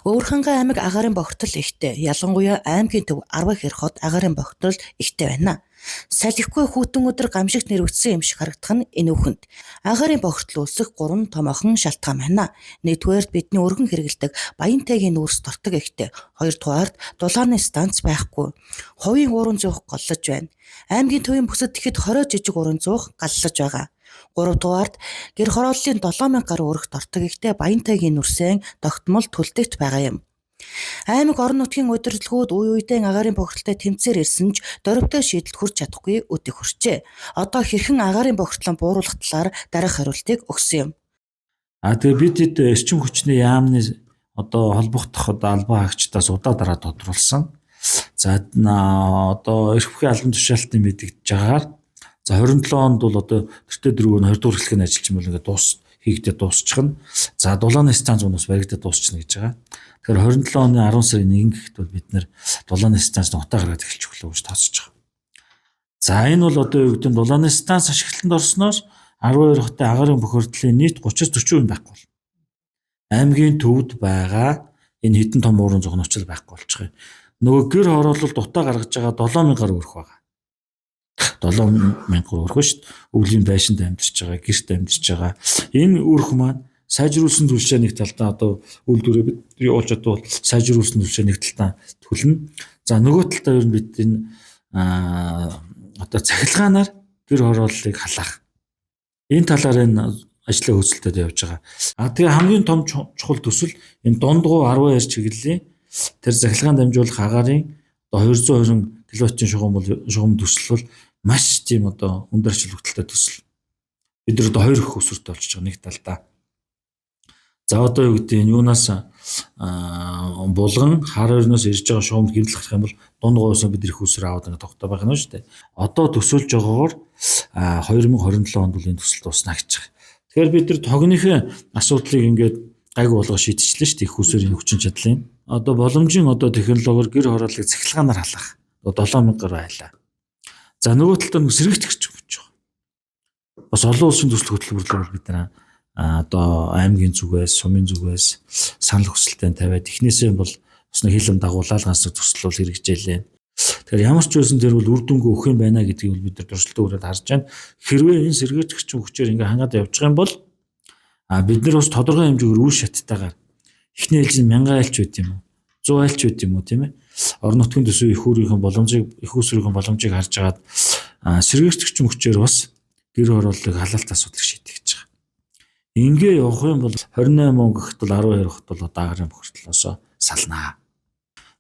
Өвөрхангай аймаг агаарын бохирдол ихтэй. Ялангуяа аймгийн төв Арвах эх хот агаарын бохирдол ихтэй байна. Салхигүй хүйтэн өдөр гамшигт нэрвэгдсэн юм шиг харагдах нь энэ үхэнд. Агаарын бохирдол үүсэх 3 томоохон шалтгаан байна. Нэгдүгээрт бидний өргөн хэрэгэлдэг Баянтайгийн нүүрс тортог ихтэй. Хоёрдугаарт дулааны станц байхгүй. Хувийн ууран зуух голлож байна. Аймгийн төвийн бүсэд ихэд 20 жижиг ууран зуух галлаж байгаа. 3-дугаарт гэр хорооллын 7000 гаруй өрх тортог ихтэй Баянтайгийн нүрсэн тогтмол төлдөгт байгаа юм. Аймаг орон нутгийн удирдлагууд үе үедээ агаарын бохирдолтой тэмцээр ирсэн ч дөрвтэй шийдэлд хүрч чадахгүй өдөх хүрчээ. Одоо хэрхэн агаарын бохирдлоо бууруулах талаар дараах хариултыг өгсөн юм. Тэгээ бид эрчим хүчний яамны холбогдох албан хаагчдаас удаа дараа тодруулсан. За одоо эрх бүхий албан тушаалтны мэдэгдэж байгаагаар 27 онд бол тэртээ дөрөв нь 20 дугаар хэсгийн ажилчин бол ингээд хийгдээ дуусчихна. За дулааны станц унаас баригдаад дуусчихна гэж байгаа. Тэгэхээр 27 оны 10 сарын 1 гэхэд бол бид нэр дулааны станцны утаа гаргаад эхэлж өглөө гэж тооцож байгаа. За энэ бол юу гэдэг нь дулааны станц ашиглалтанд орсноос 12 хотын агаарын бохирдлын нийт 30-40% байхгүй бол. Аймгийн төвд байгаа энэ хэдэн том ууран зугны очил байхгүй болчих юм. Нөгөө гэр хороололд утаа гаргаж байгаа 7000 гаруй өрх байгаа. 7000 өрх шүү дээ. Өвлийн байшинд амьдарч байгаа, гэрт амьдарч байгаа. Энэ өрх маань сайжруулсан төлшөө нэг талдаа үйлдвэрээ бид явуулж чадвал сайжруулсан төлшөө нэг талдаа төлнө. За нөгөө талдаа ер нь бид энэ цахилгаанаар гэр хорооллыг халаах. Энэ талаар энэ ажлын хөөцөлтөд явж байгаа. Тэгээ хамгийн том чухал төсөл энэ дундгуу 12 чиглэлийн тэр цахилгаан дамжуулах агаарын 220 кВт-ийн шугам төсөл бол маш тийм өндөр ажил хөдлөлтөд төсөл. Бид нар 2 их өсвөртэй болчихж байгаа нэг талдаа. За юу гэдэг нь юунаас булган хар өрнөөс ирж байгаа шугамд гэмтэл гарах юм бол дундгуураас бид их өсвөр аваад байгаа тогтоо байх нь шүү дээ. Одоо төсөөлж байгаагаар 2027 онд бол энэ төсөл дуусна гэж байгаа. Тэгэхээр бид нар тогныхын асуудлыг ингээд гайгүй болгоо шийдчихлээ шүү дээ их өсвөрийн хүчин чадлын. Боломжийн технологиор гэр хорооллыг цахилгаанаар халах 7000 гаруй байлаа. За нөгөө талд нь сэргийгч гэж байгаа. Бас олон улсын төсөл хөтөлбөрлөөр бид нар аймгийн зүгээс, сумын зүгээс санал хүсэлтээ тавиад эхнээсээ бол бас нэг хилэм дагуулаад ганц төсөл бол хэрэгжээлээ. Тэгэхээр ямар ч байсан тэр бол үр дүнгүй өгөх юм байна гэдгийг бид нар дуршилтаа өрөөд харж байна. Хэрвээ энэ сэргээгч хүчээр ингээ хангаад явж байгаа юм бол бид нар бас тодорхой хэмжээгээр үе шаттайгаар эхний ээлжинд 1000 айлч байт юм уу? 100 айлч байт юм уу тийм ээ? Орон нутгийн төсөв их усрын боломжийг харж агаад сэргээгч хүчээр бас гэр хорооллыг халаалт асуудлыг шийдэх гэж байгаа. Ингээ явах юм бол 28 он гэхэд бол 12 хот бол агаарын бохирдлоосоо салнаа.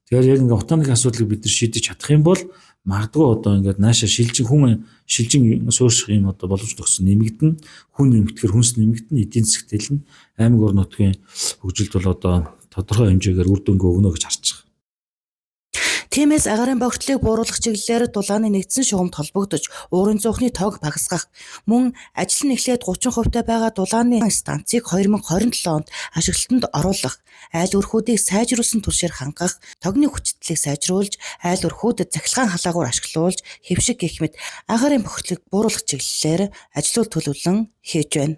Тэгэхээр яг ингээ утааны асуудлыг бид нар шийдэж чадах юм бол магадгүй ингээд наашаа хүн шилжин суурших юм боломж төгсөн нэмэгдэн, хүн нэмэгдэхээр хүнс нэмэгдэн, эдийн засаг тэлнэ, аймаг орон нутгийн хөгжилд бол тодорхой хэмжээгээр үр дүнгээ өгнө гэж харж байгаа. Тиймээс агаарын бохирдлыг бууруулах чиглэлээр дулааны нэгдсэн шугамд холбогдож уурын зуухны тоог багасгах, мөн ажил нь эхлээд 30% байгаа дулааны станцыг 2027 онд ашиглалтанд оруулах, айл өрхүүдийг сайжруулсан түвшээр хангах, тогны хүчтэйг сайжруулж, айл өрхүүдэд цахилгаан халаагуур ашиглуулж, хэвшиг гэх мэт агаарын бохирдлыг бууруулах чиглэлээр ажлууд төлөвлөн хийж байна.